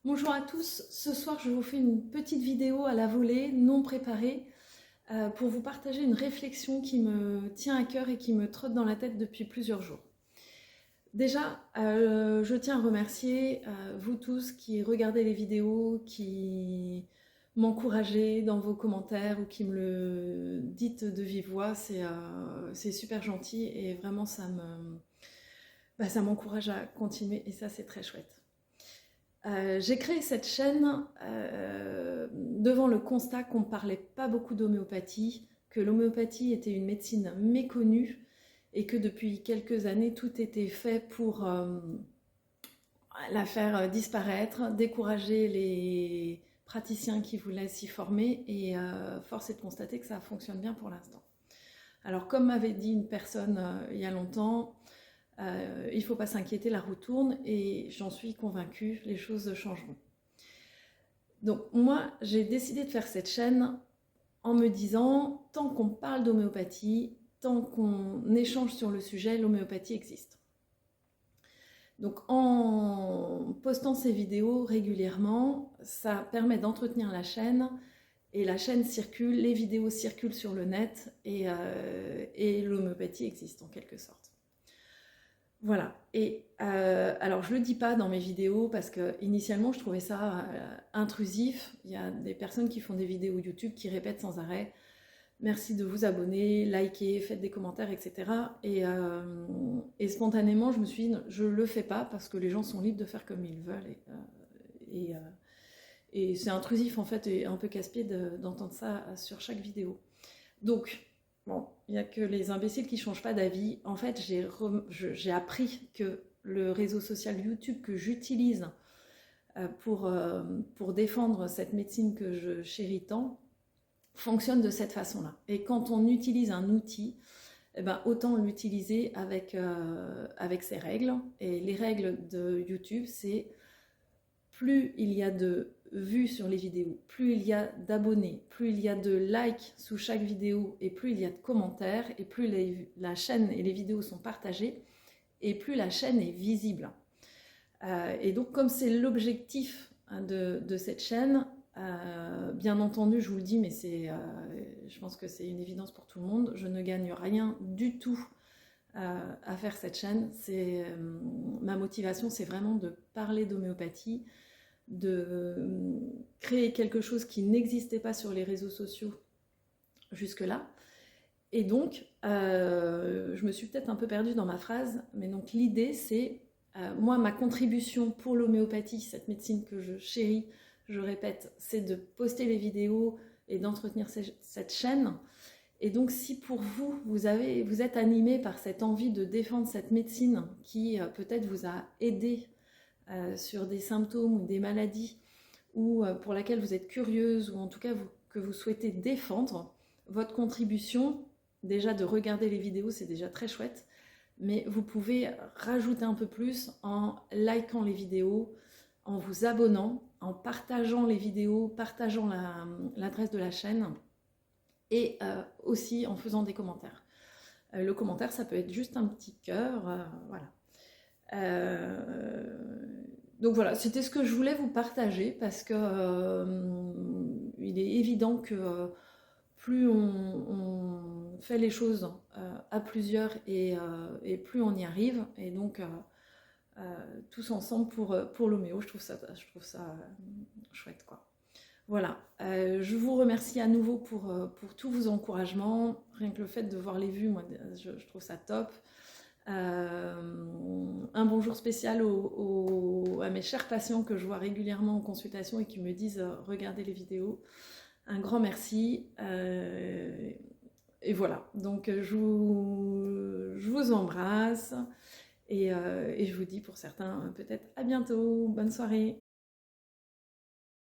Bonjour à tous, ce soir je vous fais une petite vidéo à la volée, non préparée, pour vous partager une réflexion qui me tient à cœur et qui me trotte dans la tête depuis plusieurs jours. Déjà, je tiens à remercier vous tous qui regardez les vidéos, qui m'encouragez dans vos commentaires ou qui me le dites de vive voix, c'est super gentil et vraiment ça m'encourage à continuer et ça c'est très chouette. J'ai créé cette chaîne devant le constat qu'on ne parlait pas beaucoup d'homéopathie, que l'homéopathie était une médecine méconnue et que depuis quelques années, tout était fait pour la faire disparaître, décourager les praticiens qui voulaient s'y former et force est de constater que ça fonctionne bien pour l'instant. Alors comme m'avait dit une personne il y a longtemps, il ne faut pas s'inquiéter, la roue tourne et j'en suis convaincue, les choses changeront. Donc moi, j'ai décidé de faire cette chaîne en me disant, tant qu'on parle d'homéopathie, tant qu'on échange sur le sujet, l'homéopathie existe. Donc en postant ces vidéos régulièrement, ça permet d'entretenir la chaîne et la chaîne circule, les vidéos circulent sur le net et l'homéopathie existe en quelque sorte. Voilà, et alors je ne le dis pas dans mes vidéos parce que initialement je trouvais ça intrusif. Il y a des personnes qui font des vidéos YouTube qui répètent sans arrêt merci de vous abonner, likez, faites des commentaires, etc. Et spontanément je me suis dit je ne le fais pas parce que les gens sont libres de faire comme ils veulent et c'est intrusif en fait et un peu casse-pied d'entendre ça sur chaque vidéo. Donc bon, il n'y a que les imbéciles qui ne changent pas d'avis. En fait, j'ai appris que le réseau social YouTube que j'utilise pour défendre cette médecine que je chéris tant fonctionne de cette façon-là. Et quand on utilise un outil, eh ben, autant l'utiliser avec ses règles. Et les règles de YouTube, c'est plus il y a de vues sur les vidéos, plus il y a d'abonnés, plus il y a de likes sous chaque vidéo et plus il y a de commentaires et plus la chaîne et les vidéos sont partagées et plus la chaîne est visible. Et donc comme c'est l'objectif de cette chaîne, bien entendu je vous le dis mais je pense que c'est une évidence pour tout le monde, je ne gagne rien du tout à faire cette chaîne. Ma motivation c'est vraiment de parler d'homéopathie, de créer quelque chose qui n'existait pas sur les réseaux sociaux jusque-là. Et donc, je me suis peut-être un peu perdue dans ma phrase, mais donc l'idée c'est, moi ma contribution pour l'homéopathie, cette médecine que je chéris, je répète, c'est de poster les vidéos et d'entretenir cette chaîne. Et donc si pour vous, vous êtes animé par cette envie de défendre cette médecine qui peut-être vous a aidé sur des symptômes ou des maladies ou pour laquelle vous êtes curieuse ou en tout cas que vous souhaitez défendre, votre contribution, déjà de regarder les vidéos, c'est déjà très chouette, mais vous pouvez rajouter un peu plus en likant les vidéos, en vous abonnant, en partageant les vidéos, partageant l'adresse de la chaîne et aussi en faisant des commentaires. Le commentaire, ça peut être juste un petit cœur, voilà. Donc voilà, c'était ce que je voulais vous partager parce que il est évident que plus on fait les choses à plusieurs et plus on y arrive. Et donc tous ensemble pour l'homéo, je trouve ça chouette quoi. Voilà, je vous remercie à nouveau pour tous vos encouragements. Rien que le fait de voir les vues, moi je trouve ça top. Un bonjour spécial à mes chers patients que je vois régulièrement en consultation et qui me disent regardez les vidéos. Un grand merci. Et voilà, donc je vous embrasse et je vous dis pour certains peut-être à bientôt. Bonne soirée.